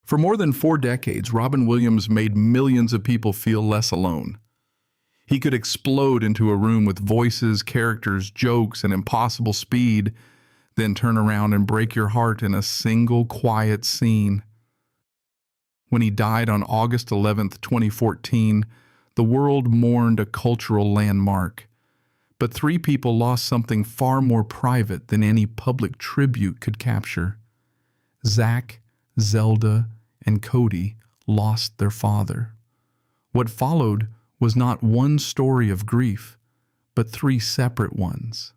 For more than 4 decades, Robin Williams made millions of people feel less alone. He could explode into a room with voices, characters, jokes, and impossible speed, then turn around and break your heart in a single quiet scene. When he died on August 11th, 2014, the world mourned a cultural landmark. But 3 people lost something far more private than any public tribute could capture. Zach, Zelda, and Cody lost their father. What followed was not one story of grief, but 3 separate ones.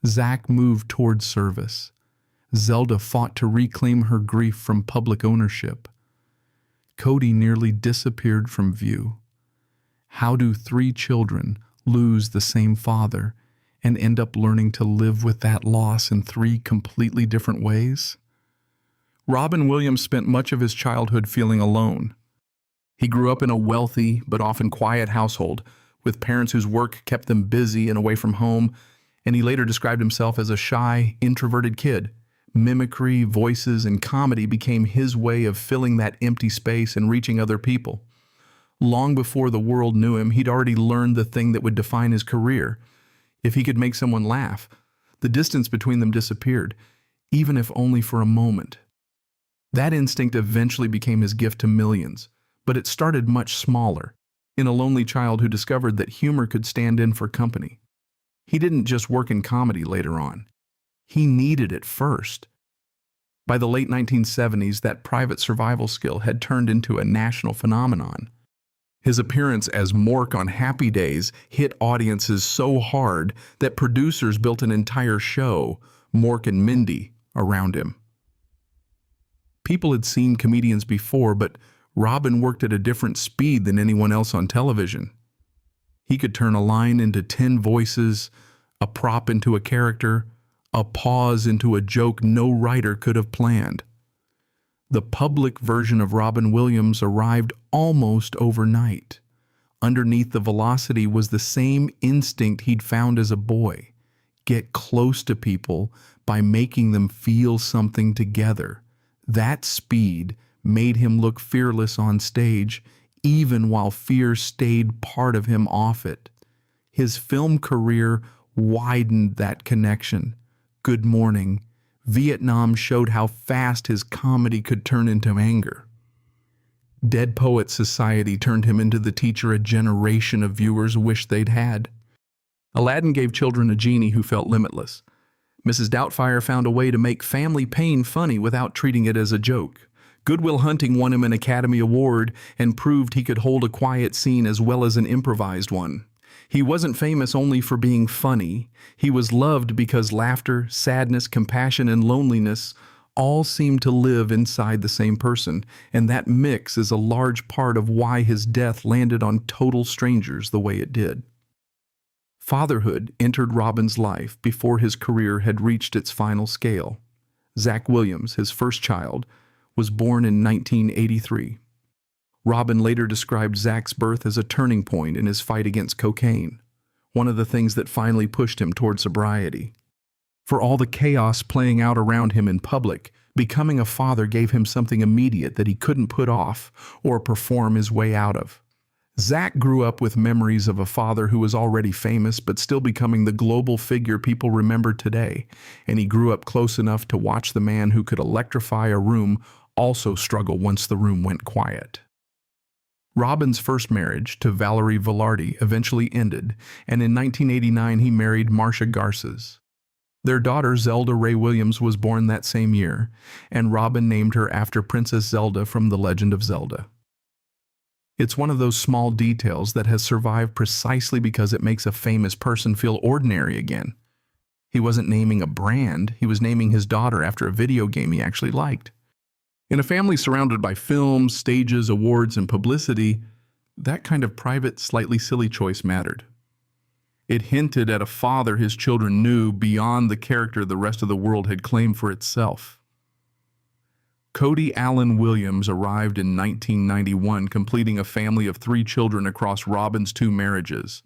Zach moved toward service. Zelda fought to reclaim her grief from public ownership. Cody nearly disappeared from view. How do 3 children lose the same father and end up learning to live with that loss in 3 completely different ways? Robin Williams spent much of his childhood feeling alone. He grew up in a wealthy but often quiet household, with parents whose work kept them busy and away from home, and he later described himself as a shy, introverted kid. Mimicry, voices, and comedy became his way of filling that empty space and reaching other people. Long before the world knew him, he'd already learned the thing that would define his career. If he could make someone laugh, the distance between them disappeared, even if only for a moment. That instinct eventually became his gift to millions, but it started much smaller, in a lonely child who discovered that humor could stand in for company. He didn't just work in comedy later on. He needed it first. By the late 1970s, that private survival skill had turned into a national phenomenon. His appearance as Mork on Happy Days hit audiences so hard that producers built an entire show, Mork and Mindy, around him. People had seen comedians before, but Robin worked at a different speed than anyone else on television. He could turn a line into 10 voices, a prop into a character, a pause into a joke no writer could have planned. The public version of Robin Williams arrived almost overnight. Underneath the velocity was the same instinct he'd found as a boy: get close to people by making them feel something together. That speed made him look fearless on stage, even while fear stayed part of him off it. His film career widened that connection. Good Morning, Vietnam showed how fast his comedy could turn into anger. Dead Poets Society turned him into the teacher a generation of viewers wished they'd had. Aladdin gave children a genie who felt limitless. Mrs. Doubtfire found a way to make family pain funny without treating it as a joke. Good Will Hunting won him an Academy Award and proved he could hold a quiet scene as well as an improvised one. He wasn't famous only for being funny. He was loved because laughter, sadness, compassion, and loneliness all seemed to live inside the same person, and that mix is a large part of why his death landed on total strangers the way it did. Fatherhood entered Robin's life before his career had reached its final scale. Zach Williams, his first child, was born in 1983. Robin later described Zach's birth as a turning point in his fight against cocaine, one of the things that finally pushed him toward sobriety. For all the chaos playing out around him in public, becoming a father gave him something immediate that he couldn't put off or perform his way out of. Zach grew up with memories of a father who was already famous but still becoming the global figure people remember today, and he grew up close enough to watch the man who could electrify a room also struggle once the room went quiet. Robin's first marriage to Valerie Velarde eventually ended, and in 1989 he married Marcia Garces. Their daughter Zelda Ray Williams was born that same year, and Robin named her after Princess Zelda from The Legend of Zelda. It's one of those small details that has survived precisely because it makes a famous person feel ordinary again. He wasn't naming a brand, he was naming his daughter after a video game he actually liked. In a family surrounded by films, stages, awards, and publicity, that kind of private, slightly silly choice mattered. It hinted at a father his children knew beyond the character the rest of the world had claimed for itself. Cody Allen Williams arrived in 1991, completing a family of 3 children across Robin's 2 marriages.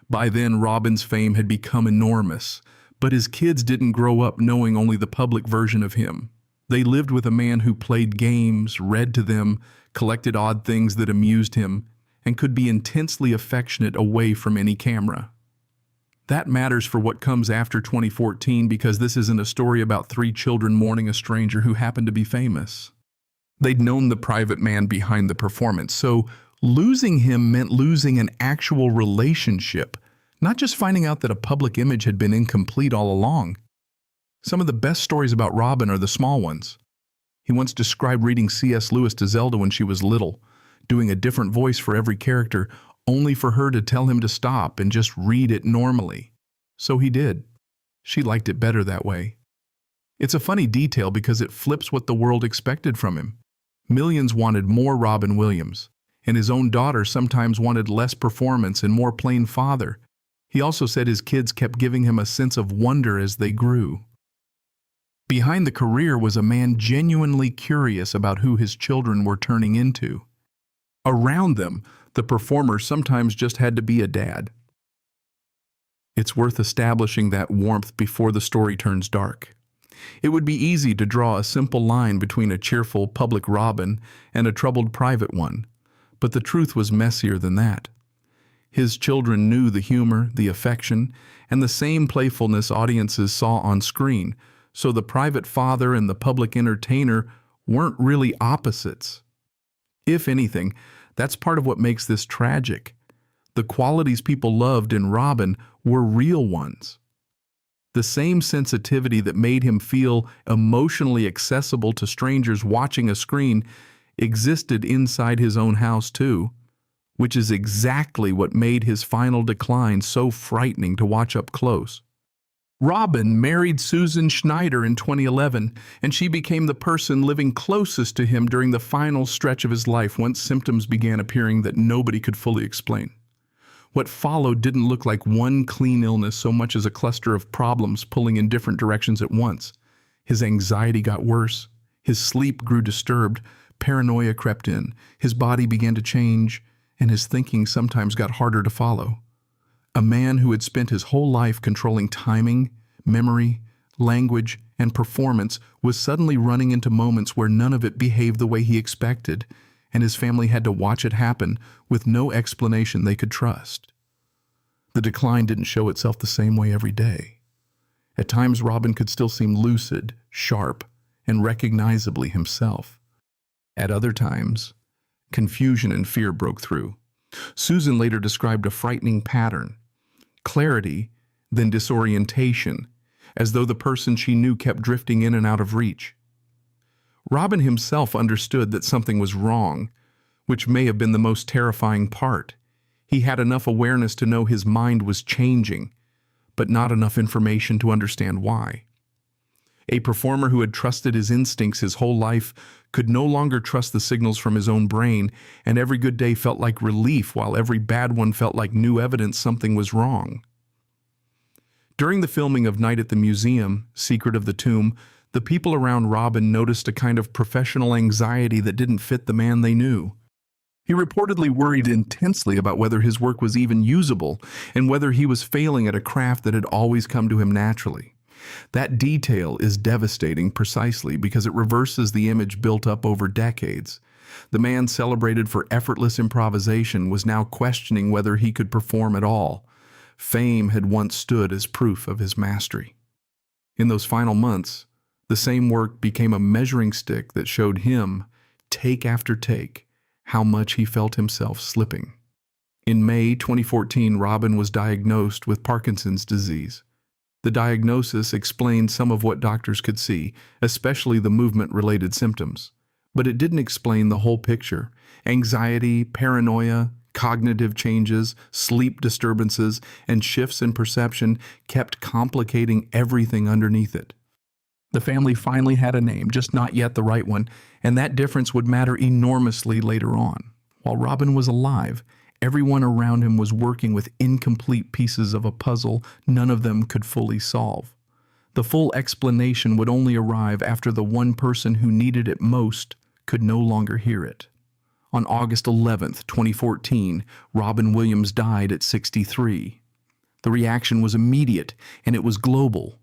By then, Robin's fame had become enormous, but his kids didn't grow up knowing only the public version of him. They lived with a man who played games, read to them, collected odd things that amused him, and could be intensely affectionate away from any camera. That matters for what comes after 2014 because this isn't a story about three children mourning a stranger who happened to be famous. They'd known the private man behind the performance, so losing him meant losing an actual relationship, not just finding out that a public image had been incomplete all along. Some of the best stories about Robin are the small ones. He once described reading C.S. Lewis to Zelda when she was little, doing a different voice for every character, only for her to tell him to stop and just read it normally. So he did. She liked it better that way. It's a funny detail because it flips what the world expected from him. Millions wanted more Robin Williams, and his own daughter sometimes wanted less performance and more plain father. He also said his kids kept giving him a sense of wonder as they grew. Behind the career was a man genuinely curious about who his children were turning into. Around them, the performer sometimes just had to be a dad. It's worth establishing that warmth before the story turns dark. It would be easy to draw a simple line between a cheerful public Robin and a troubled private one, but the truth was messier than that. His children knew the humor, the affection, and the same playfulness audiences saw on screen, so the private father and the public entertainer weren't really opposites. If anything, that's part of what makes this tragic. The qualities people loved in Robin were real ones. The same sensitivity that made him feel emotionally accessible to strangers watching a screen existed inside his own house too, which is exactly what made his final decline so frightening to watch up close. Robin married Susan Schneider in 2011, and she became the person living closest to him during the final stretch of his life once symptoms began appearing that nobody could fully explain. What followed didn't look like one clean illness so much as a cluster of problems pulling in different directions at once. His anxiety got worse, his sleep grew disturbed, paranoia crept in, his body began to change, and his thinking sometimes got harder to follow. A man who had spent his whole life controlling timing, memory, language, and performance was suddenly running into moments where none of it behaved the way he expected, and his family had to watch it happen with no explanation they could trust. The decline didn't show itself the same way every day. At times, Robin could still seem lucid, sharp, and recognizably himself. At other times, confusion and fear broke through. Susan later described a frightening pattern: clarity, then disorientation, as though the person she knew kept drifting in and out of reach. Robin himself understood that something was wrong, which may have been the most terrifying part. He had enough awareness to know his mind was changing, but not enough information to understand why. A performer who had trusted his instincts his whole life could no longer trust the signals from his own brain, and every good day felt like relief while every bad one felt like new evidence something was wrong. During the filming of Night at the Museum, Secret of the Tomb, the people around Robin noticed a kind of professional anxiety that didn't fit the man they knew. He reportedly worried intensely about whether his work was even usable and whether he was failing at a craft that had always come to him naturally. That detail is devastating precisely because it reverses the image built up over decades. The man celebrated for effortless improvisation was now questioning whether he could perform at all. Fame had once stood as proof of his mastery. In those final months, the same work became a measuring stick that showed him, take after take, how much he felt himself slipping. In May 2014, Robin was diagnosed with Parkinson's disease. The diagnosis explained some of what doctors could see, especially the movement-related symptoms. But it didn't explain the whole picture. Anxiety, paranoia, cognitive changes, sleep disturbances, and shifts in perception kept complicating everything underneath it. The family finally had a name, just not yet the right one, and that difference would matter enormously later on. While Robin was alive, everyone around him was working with incomplete pieces of a puzzle none of them could fully solve. The full explanation would only arrive after the one person who needed it most could no longer hear it. On August 11th, 2014, Robin Williams died at 63. The reaction was immediate, and it was global.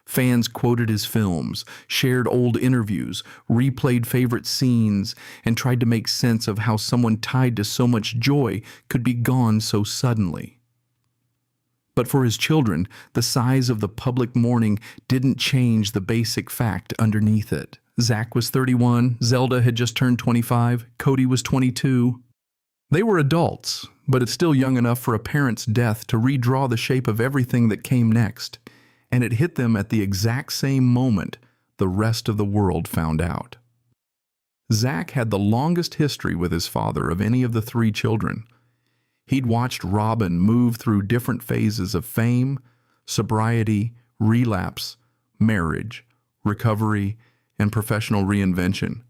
Fans quoted his films, shared old interviews, replayed favorite scenes, and tried to make sense of how someone tied to so much joy could be gone so suddenly. But for his children, the size of the public mourning didn't change the basic fact underneath it. Zach was 31, Zelda had just turned 25, Cody was 22. They were adults, but it's still young enough for a parent's death to redraw the shape of everything that came next. And it hit them at the exact same moment the rest of the world found out. Zach had the longest history with his father of any of the three children. He'd watched Robin move through different phases of fame, sobriety, relapse, marriage, recovery, and professional reinvention.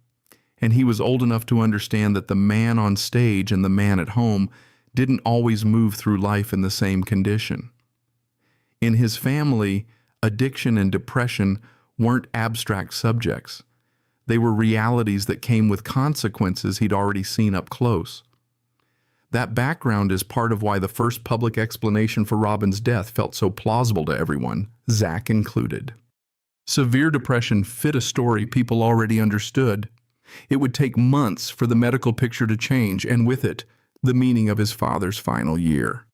And he was old enough to understand that the man on stage and the man at home didn't always move through life in the same condition. In his family, addiction and depression weren't abstract subjects. They were realities that came with consequences he'd already seen up close. That background is part of why the first public explanation for Robin's death felt so plausible to everyone, Zach included. Severe depression fit a story people already understood. It would take months for the medical picture to change, and with it, the meaning of his father's final year.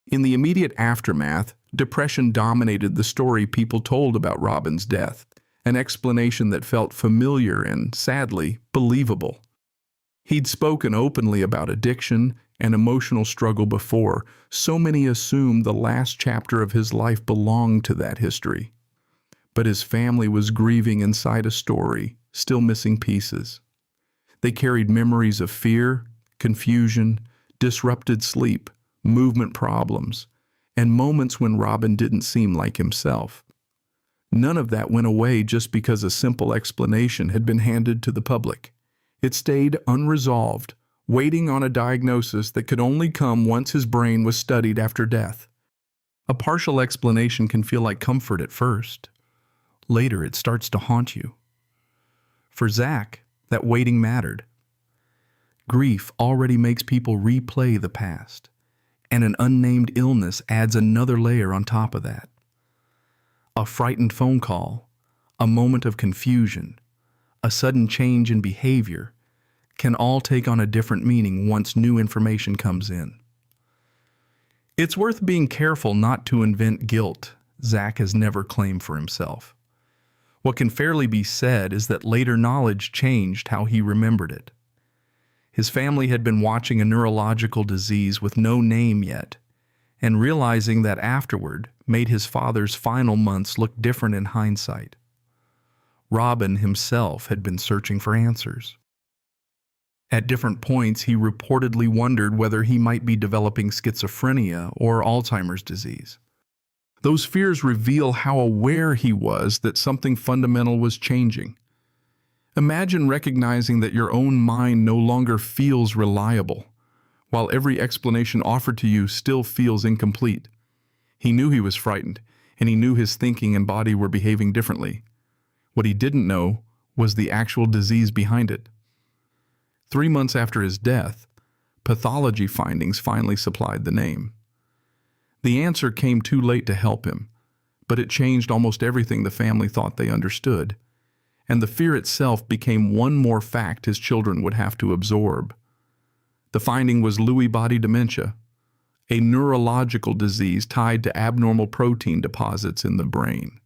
In the immediate aftermath, depression dominated the story people told about Robin's death, an explanation that felt familiar and, sadly, believable. He'd spoken openly about addiction and emotional struggle before, so many assumed the last chapter of his life belonged to that history. But his family was grieving inside a story, still missing pieces. They carried memories of fear, confusion, disrupted sleep, movement problems, and moments when Robin didn't seem like himself. None of that went away just because a simple explanation had been handed to the public. It stayed unresolved, waiting on a diagnosis that could only come once his brain was studied after death. A partial explanation can feel like comfort at first. Later, it starts to haunt you. For Zach, that waiting mattered. Grief already makes people replay the past, and an unnamed illness adds another layer on top of that. A frightened phone call, a moment of confusion, a sudden change in behavior can all take on a different meaning once new information comes in. It's worth being careful not to invent guilt Zach has never claimed for himself. What can fairly be said is that later knowledge changed how he remembered it. His family had been watching a neurological disease with no name yet, and realizing that afterward made his father's final months look different in hindsight. Robin himself had been searching for answers. At different points, he reportedly wondered whether he might be developing schizophrenia or Alzheimer's disease. Those fears reveal how aware he was that something fundamental was changing. Imagine recognizing that your own mind no longer feels reliable, while every explanation offered to you still feels incomplete. He knew he was frightened, and he knew his thinking and body were behaving differently. What he didn't know was the actual disease behind it. 3 months after his death, pathology findings finally supplied the name. The answer came too late to help him, but it changed almost everything the family thought they understood, and the fear itself became one more fact his children would have to absorb. The finding was Lewy body dementia, a neurological disease tied to abnormal protein deposits in the brain.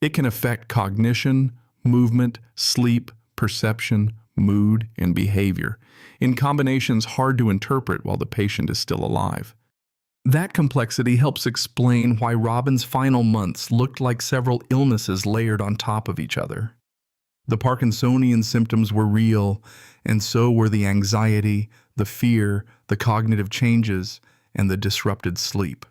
It can affect cognition, movement, sleep, perception, mood, and behavior, in combinations hard to interpret while the patient is still alive. That complexity helps explain why Robin's final months looked like several illnesses layered on top of each other. The Parkinsonian symptoms were real, and so were the anxiety, the fear, the cognitive changes, and the disrupted sleep.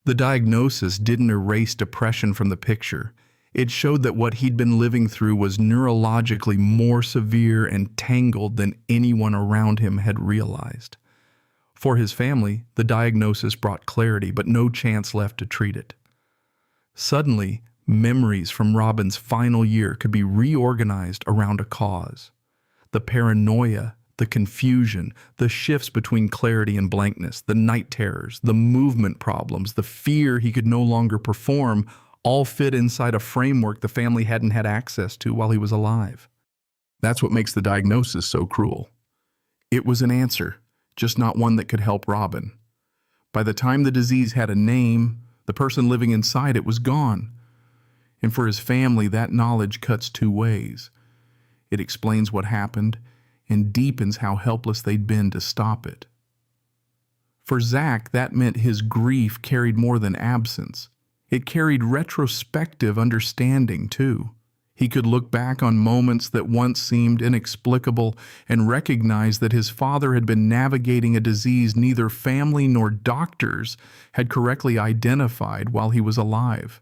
The diagnosis didn't erase depression from the picture. It showed that what he'd been living through was neurologically more severe and tangled than anyone around him had realized. For his family, the diagnosis brought clarity, but no chance left to treat it. Suddenly, memories from Robin's final year could be reorganized around a cause. The paranoia, the confusion, the shifts between clarity and blankness, the night terrors, the movement problems, the fear he could no longer perform, all fit inside a framework the family hadn't had access to while he was alive. That's what makes the diagnosis so cruel. It was an answer, just not one that could help Robin. By the time the disease had a name, the person living inside it was gone. And for his family, that knowledge cuts two ways. It explains what happened and deepens how helpless they'd been to stop it. For Zach, that meant his grief carried more than absence. It carried retrospective understanding, too. He could look back on moments that once seemed inexplicable and recognize that his father had been navigating a disease neither family nor doctors had correctly identified while he was alive.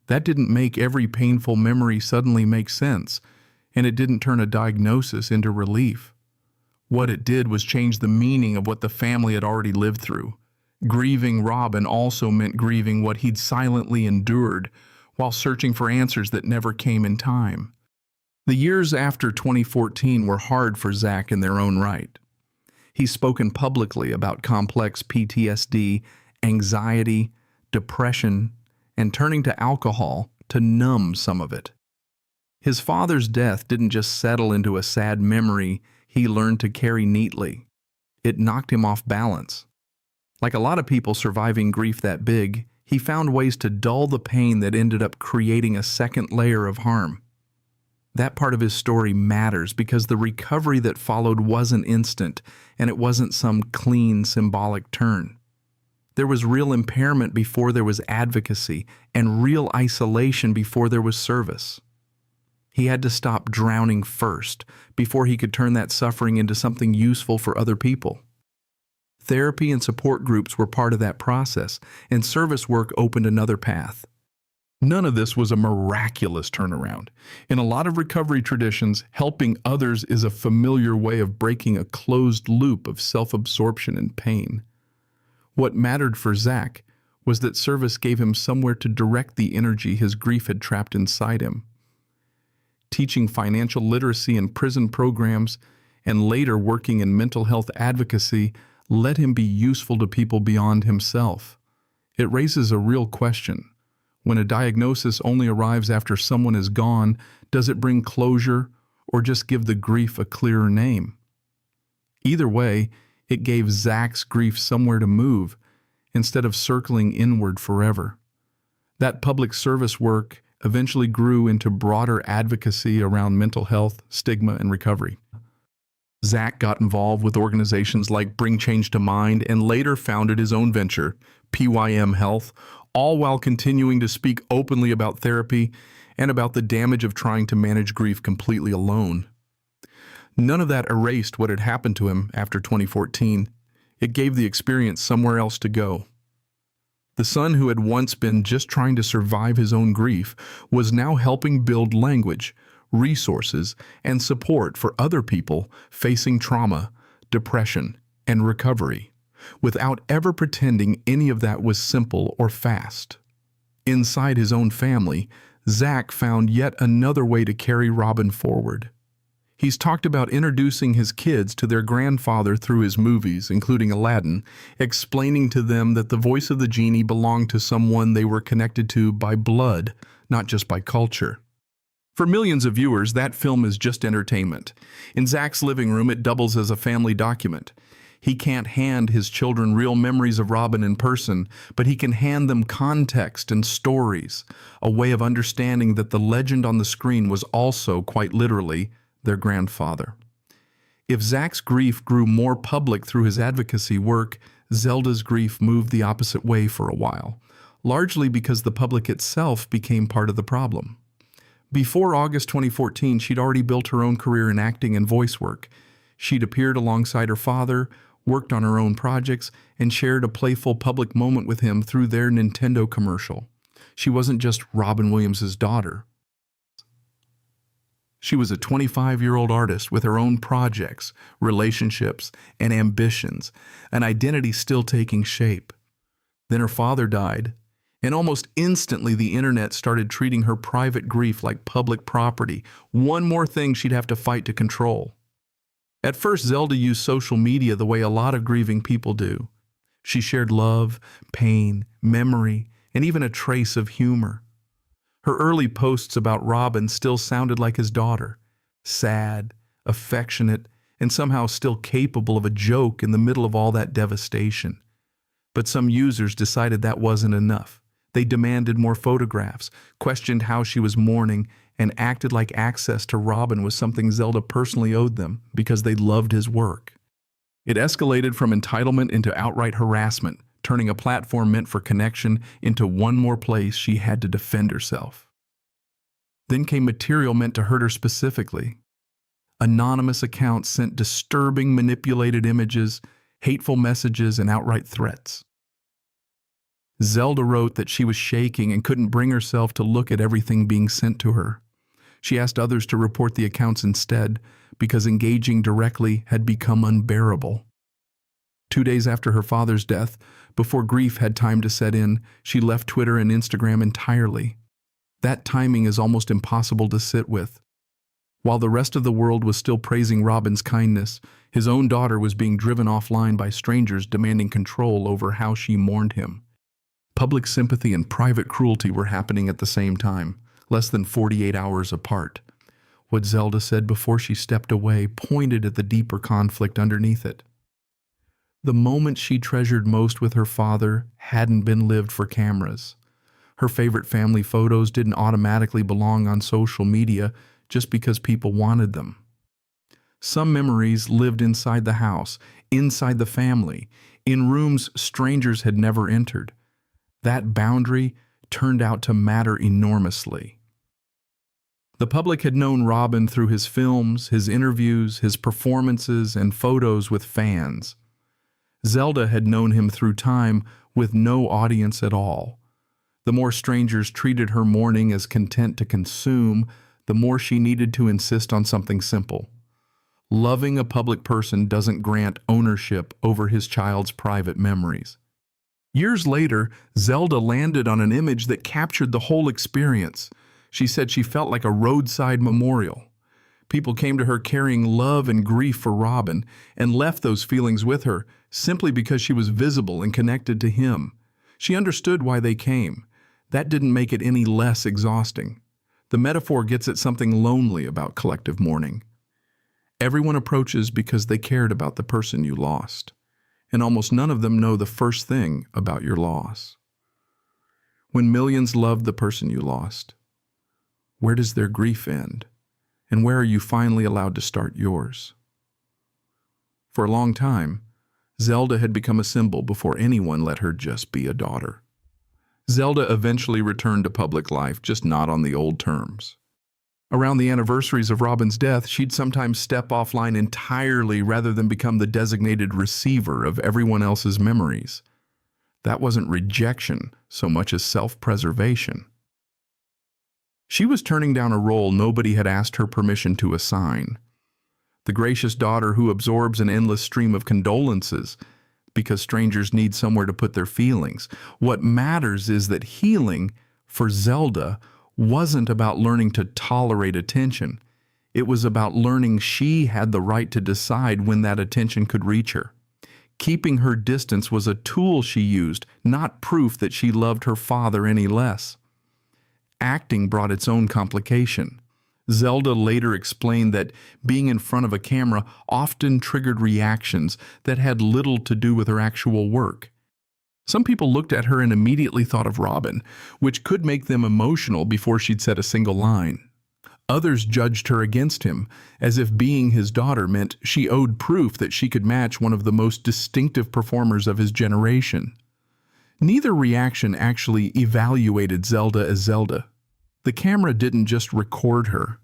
That didn't make every painful memory suddenly make sense, and it didn't turn a diagnosis into relief. What it did was change the meaning of what the family had already lived through. Grieving Robin also meant grieving what he'd silently endured, while searching for answers that never came in time. The years after 2014 were hard for Zach in their own right. He's spoken publicly about complex PTSD, anxiety, depression, and turning to alcohol to numb some of it. His father's death didn't just settle into a sad memory he learned to carry neatly. It knocked him off balance. Like a lot of people surviving grief that big, he found ways to dull the pain that ended up creating a second layer of harm. That part of his story matters because the recovery that followed wasn't instant, and it wasn't some clean, symbolic turn. There was real impairment before there was advocacy, and real isolation before there was service. He had to stop drowning first, before he could turn that suffering into something useful for other people. Therapy and support groups were part of that process, and service work opened another path. None of this was a miraculous turnaround. In a lot of recovery traditions, helping others is a familiar way of breaking a closed loop of self-absorption and pain. What mattered for Zach was that service gave him somewhere to direct the energy his grief had trapped inside him. Teaching financial literacy in prison programs and later working in mental health advocacy let him be useful to people beyond himself. It raises a real question. When a diagnosis only arrives after someone is gone, does it bring closure or just give the grief a clearer name? Either way, it gave Zach's grief somewhere to move instead of circling inward forever. That public service work eventually grew into broader advocacy around mental health, stigma, and recovery. Zach got involved with organizations like Bring Change to Mind and later founded his own venture, PYM Health, all while continuing to speak openly about therapy and about the damage of trying to manage grief completely alone. None of that erased what had happened to him after 2014. It gave the experience somewhere else to go. The son who had once been just trying to survive his own grief was now helping build language, resources, and support for other people facing trauma, depression, and recovery, without ever pretending any of that was simple or fast. Inside his own family, Zach found yet another way to carry Robin forward. He's talked about introducing his kids to their grandfather through his movies, including Aladdin, explaining to them that the voice of the genie belonged to someone they were connected to by blood, not just by culture. For millions of viewers, that film is just entertainment. In Zach's living room, it doubles as a family document. He can't hand his children real memories of Robin in person, but he can hand them context and stories, a way of understanding that the legend on the screen was also, quite literally, their grandfather. If Zach's grief grew more public through his advocacy work, Zelda's grief moved the opposite way for a while, largely because the public itself became part of the problem. Before August 2014, she'd already built her own career in acting and voice work. She'd appeared alongside her father, worked on her own projects, and shared a playful public moment with him through their Nintendo commercial. She wasn't just Robin Williams' daughter. She was a 25-year-old artist with her own projects, relationships, and ambitions, an identity still taking shape. Then her father died, and almost instantly the internet started treating her private grief like public property, one more thing she'd have to fight to control. At first, Zelda used social media the way a lot of grieving people do. She shared love, pain, memory, and even a trace of humor. Her early posts about Robin still sounded like his daughter, sad, affectionate, and somehow still capable of a joke in the middle of all that devastation. But some users decided that wasn't enough. They demanded more photographs, questioned how she was mourning, and acted like access to Robin was something Zelda personally owed them because they loved his work. It escalated from entitlement into outright harassment, turning a platform meant for connection into one more place she had to defend herself. Then came material meant to hurt her specifically. Anonymous accounts sent disturbing, manipulated images, hateful messages, and outright threats. Zelda wrote that she was shaking and couldn't bring herself to look at everything being sent to her. She asked others to report the accounts instead because engaging directly had become unbearable. 2 days after her father's death, before grief had time to set in, she left Twitter and Instagram entirely. That timing is almost impossible to sit with. While the rest of the world was still praising Robin's kindness, his own daughter was being driven offline by strangers demanding control over how she mourned him. Public sympathy and private cruelty were happening at the same time, less than 48 hours apart. What Zelda said before she stepped away pointed at the deeper conflict underneath it. The moment she treasured most with her father hadn't been lived for cameras. Her favorite family photos didn't automatically belong on social media just because people wanted them. Some memories lived inside the house, inside the family, in rooms strangers had never entered. That boundary turned out to matter enormously. The public had known Robin through his films, his interviews, his performances, and photos with fans. Zelda had known him through time with no audience at all. The more strangers treated her mourning as content to consume, the more she needed to insist on something simple. Loving a public person doesn't grant ownership over his child's private memories. Years later, Zelda landed on an image that captured the whole experience. She said she felt like a roadside memorial. People came to her carrying love and grief for Robin and left those feelings with her simply because she was visible and connected to him. She understood why they came. That didn't make it any less exhausting. The metaphor gets at something lonely about collective mourning. Everyone approaches because they cared about the person you lost, and almost none of them know the first thing about your loss. When millions loved the person you lost, where does their grief end? And where are you finally allowed to start yours? For a long time, Zelda had become a symbol before anyone let her just be a daughter. Zelda eventually returned to public life, just not on the old terms. Around the anniversaries of Robin's death, she'd sometimes step offline entirely rather than become the designated receiver of everyone else's memories. That wasn't rejection so much as self-preservation. She was turning down a role nobody had asked her permission to assign. The gracious daughter who absorbs an endless stream of condolences because strangers need somewhere to put their feelings. What matters is that healing, for Zelda, wasn't about learning to tolerate attention. It was about learning she had the right to decide when that attention could reach her. Keeping her distance was a tool she used, not proof that she loved her father any less. Acting brought its own complication. Zelda later explained that being in front of a camera often triggered reactions that had little to do with her actual work. Some people looked at her and immediately thought of Robin, which could make them emotional before she'd said a single line. Others judged her against him, as if being his daughter meant she owed proof that she could match one of the most distinctive performers of his generation. Neither reaction actually evaluated Zelda as Zelda. The camera didn't just record her.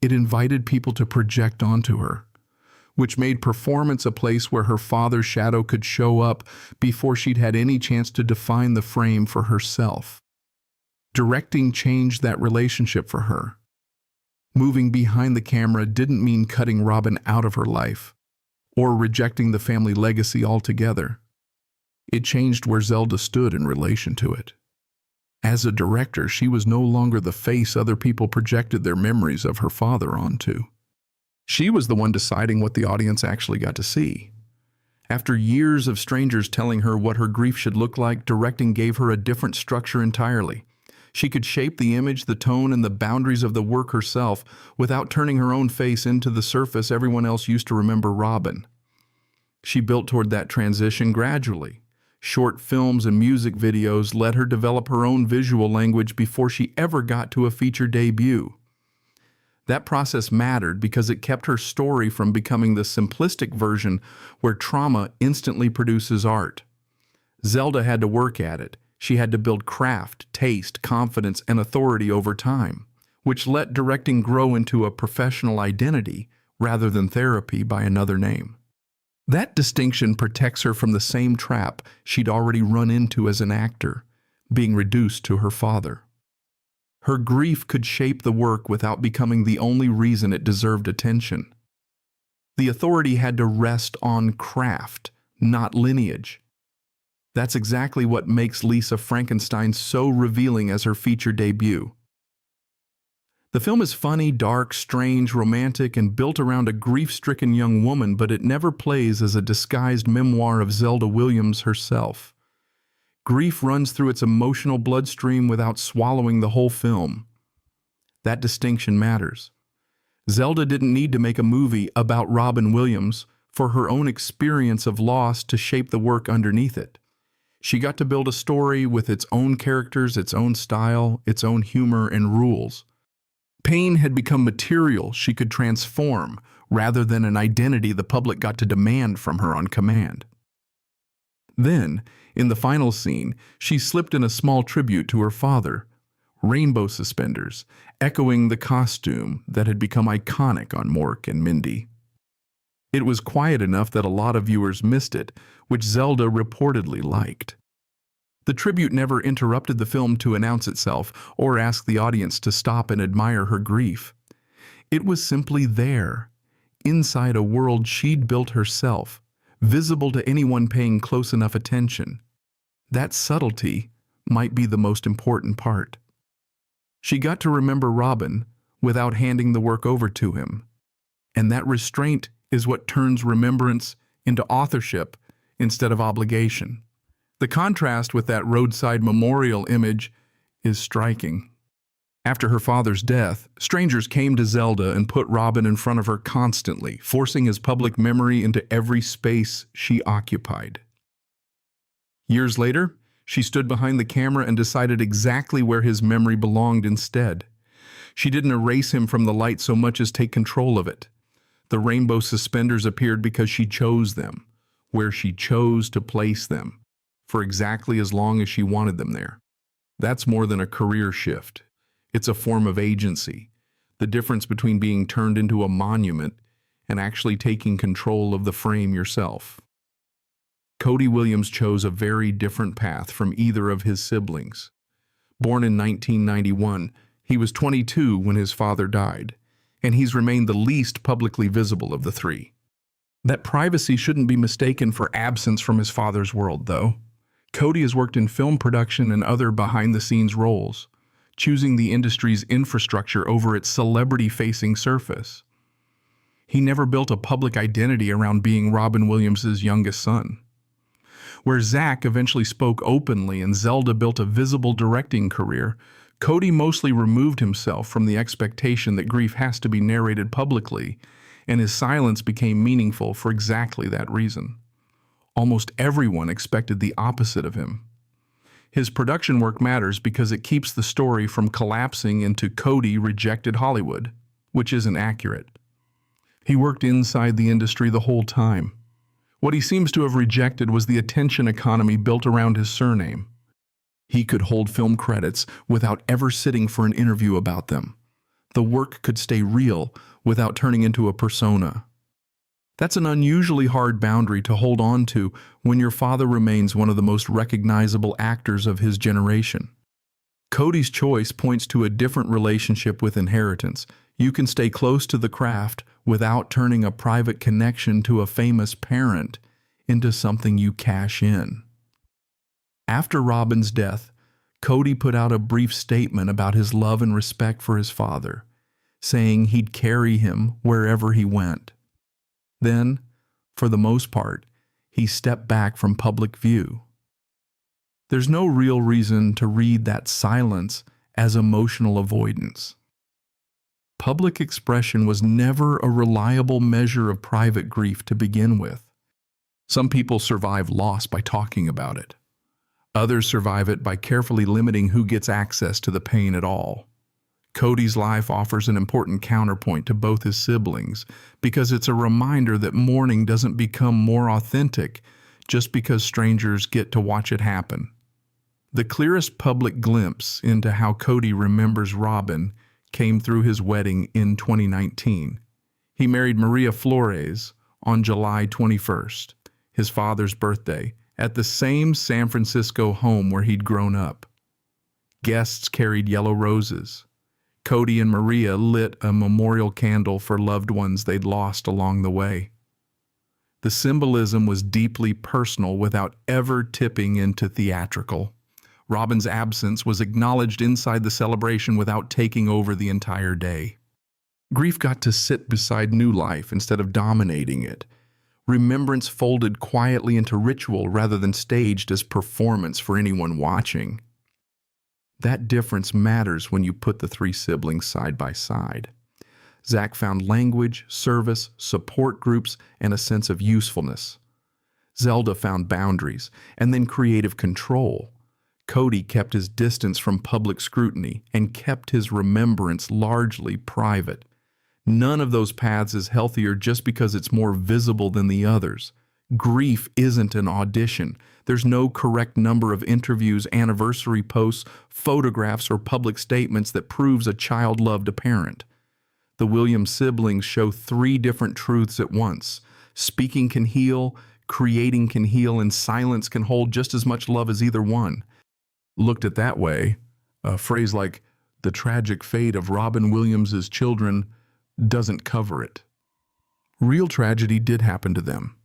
It invited people to project onto her, which made performance a place where her father's shadow could show up before she'd had any chance to define the frame for herself. Directing changed that relationship for her. Moving behind the camera didn't mean cutting Robin out of her life or rejecting the family legacy altogether. It changed where Zelda stood in relation to it. As a director, she was no longer the face other people projected their memories of her father onto. She was the one deciding what the audience actually got to see. After years of strangers telling her what her grief should look like, directing gave her a different structure entirely. She could shape the image, the tone, and the boundaries of the work herself without turning her own face into the surface everyone else used to remember Robin. She built toward that transition gradually. Short films and music videos let her develop her own visual language before she ever got to a feature debut. That process mattered because it kept her story from becoming the simplistic version where trauma instantly produces art. Zelda had to work at it. She had to build craft, taste, confidence, and authority over time, which let directing grow into a professional identity rather than therapy by another name. That distinction protects her from the same trap she'd already run into as an actor, being reduced to her father. Her grief could shape the work without becoming the only reason it deserved attention. The authority had to rest on craft, not lineage. That's exactly what makes Lisa Frankenstein so revealing as her feature debut. The film is funny, dark, strange, romantic, and built around a grief-stricken young woman, but it never plays as a disguised memoir of Zelda Williams herself. Grief runs through its emotional bloodstream without swallowing the whole film. That distinction matters. Zelda didn't need to make a movie about Robin Williams for her own experience of loss to shape the work underneath it. She got to build a story with its own characters, its own style, its own humor and rules. Pain had become material she could transform rather than an identity the public got to demand from her on command. Then, in the final scene, she slipped in a small tribute to her father, rainbow suspenders, echoing the costume that had become iconic on Mork and Mindy. It was quiet enough that a lot of viewers missed it, which Zelda reportedly liked. The tribute never interrupted the film to announce itself or ask the audience to stop and admire her grief. It was simply there, inside a world she'd built herself, visible to anyone paying close enough attention. That subtlety might be the most important part. She got to remember Robin without handing the work over to him. And that restraint is what turns remembrance into authorship instead of obligation. The contrast with that roadside memorial image is striking. After her father's death, strangers came to Zelda and put Robin in front of her constantly, forcing his public memory into every space she occupied. Years later, she stood behind the camera and decided exactly where his memory belonged instead. She didn't erase him from the light so much as take control of it. The rainbow suspenders appeared because she chose them, where she chose to place them, for exactly as long as she wanted them there. That's more than a career shift. It's a form of agency, the difference between being turned into a monument and actually taking control of the frame yourself. Cody Williams chose a very different path from either of his siblings. Born in 1991, he was 22 when his father died, and he's remained the least publicly visible of the three. That privacy shouldn't be mistaken for absence from his father's world, though. Cody has worked in film production and other behind-the-scenes roles, choosing the industry's infrastructure over its celebrity-facing surface. He never built a public identity around being Robin Williams' youngest son. Where Zach eventually spoke openly and Zelda built a visible directing career, Cody mostly removed himself from the expectation that grief has to be narrated publicly, and his silence became meaningful for exactly that reason. Almost everyone expected the opposite of him. His production work matters because it keeps the story from collapsing into Cody rejected Hollywood, which isn't accurate. He worked inside the industry the whole time. What he seems to have rejected was the attention economy built around his surname. He could hold film credits without ever sitting for an interview about them. The work could stay real without turning into a persona. That's an unusually hard boundary to hold on to when your father remains one of the most recognizable actors of his generation. Cody's choice points to a different relationship with inheritance. You can stay close to the craft without turning a private connection to a famous parent into something you cash in. After Robin's death, Cody put out a brief statement about his love and respect for his father, saying he'd carry him wherever he went. Then, for the most part, he stepped back from public view. There's no real reason to read that silence as emotional avoidance. Public expression was never a reliable measure of private grief to begin with. Some people survive loss by talking about it. Others survive it by carefully limiting who gets access to the pain at all. Cody's life offers an important counterpoint to both his siblings because it's a reminder that mourning doesn't become more authentic just because strangers get to watch it happen. The clearest public glimpse into how Cody remembers Robin came through his wedding in 2019. He married Maria Flores on July 21st, his father's birthday, at the same San Francisco home where he'd grown up. Guests carried yellow roses. Cody and Maria lit a memorial candle for loved ones they'd lost along the way. The symbolism was deeply personal without ever tipping into theatrical. Robin's absence was acknowledged inside the celebration without taking over the entire day. Grief got to sit beside new life instead of dominating it. Remembrance folded quietly into ritual rather than staged as performance for anyone watching. That difference matters when you put the three siblings side by side. Zach found language, service, support groups, and a sense of usefulness. Zelda found boundaries and then creative control. Cody kept his distance from public scrutiny and kept his remembrance largely private. None of those paths is healthier just because it's more visible than the others. Grief isn't an audition. There's no correct number of interviews, anniversary posts, photographs, or public statements that proves a child loved a parent. The Williams siblings show three different truths at once. Speaking can heal, creating can heal, and silence can hold just as much love as either one. Looked at that way, a phrase like the tragic fate of Robin Williams's children doesn't cover it. Real tragedy did happen to them.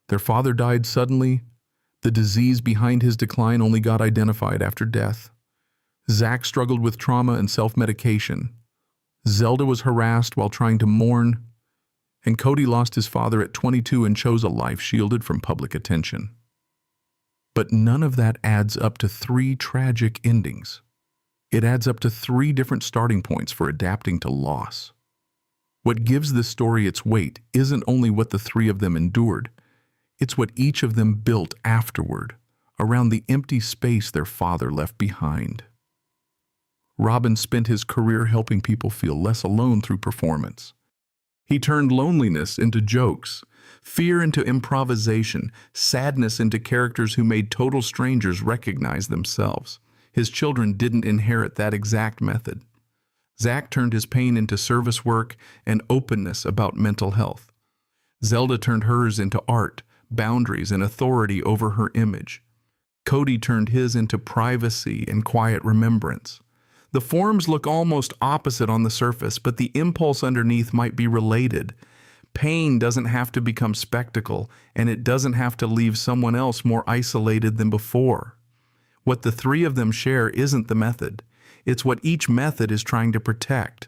Their father died suddenly. The disease behind his decline only got identified after death. Zach struggled with trauma and self-medication. Zelda was harassed while trying to mourn. And Cody lost his father at 22 and chose a life shielded from public attention. But none of that adds up to three tragic endings. It adds up to three different starting points for adapting to loss. What gives this story its weight isn't only what the three of them endured, it's what each of them built afterward, around the empty space their father left behind. Robin spent his career helping people feel less alone through performance. He turned loneliness into jokes, fear into improvisation, sadness into characters who made total strangers recognize themselves. His children didn't inherit that exact method. Zach turned his pain into service work and openness about mental health. Zelda turned hers into art, boundaries, and authority over her image. Cody turned his into privacy and quiet remembrance. The forms look almost opposite on the surface, but the impulse underneath might be related. Pain doesn't have to become spectacle, and it doesn't have to leave someone else more isolated than before. What the three of them share isn't the method. It's what each method is trying to protect.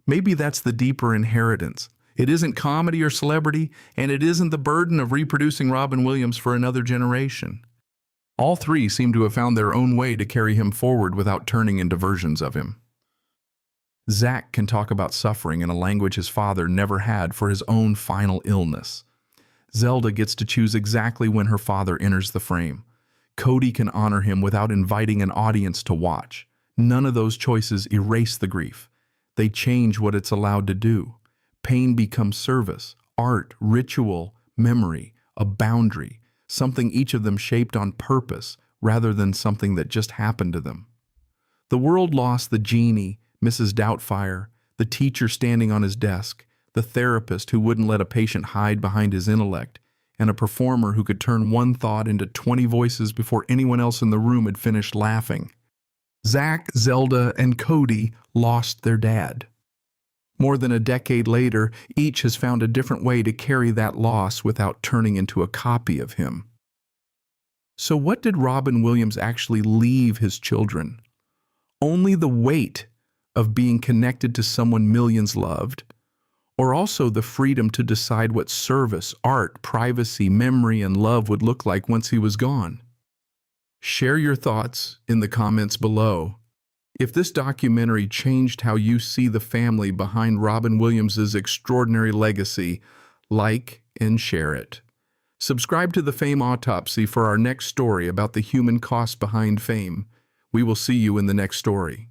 Maybe that's the deeper inheritance. It isn't comedy or celebrity, and it isn't the burden of reproducing Robin Williams for another generation. All three seem to have found their own way to carry him forward without turning into versions of him. Zach can talk about suffering in a language his father never had for his own final illness. Zelda gets to choose exactly when her father enters the frame. Cody can honor him without inviting an audience to watch. None of those choices erase the grief. They change what it's allowed to do. Pain becomes service, art, ritual, memory, a boundary, something each of them shaped on purpose rather than something that just happened to them. The world lost the genie, Mrs. Doubtfire, the teacher standing on his desk, the therapist who wouldn't let a patient hide behind his intellect, and a performer who could turn one thought into 20 voices before anyone else in the room had finished laughing. Zach, Zelda, and Cody lost their dad. More than a decade later, each has found a different way to carry that loss without turning into a copy of him. So what did Robin Williams actually leave his children? Only the weight of being connected to someone millions loved, or also the freedom to decide what service, art, privacy, memory, and love would look like once he was gone? Share your thoughts in the comments below. If this documentary changed how you see the family behind Robin Williams' extraordinary legacy, like and share it. Subscribe to the Fame Autopsy for our next story about the human cost behind fame. We will see you in the next story.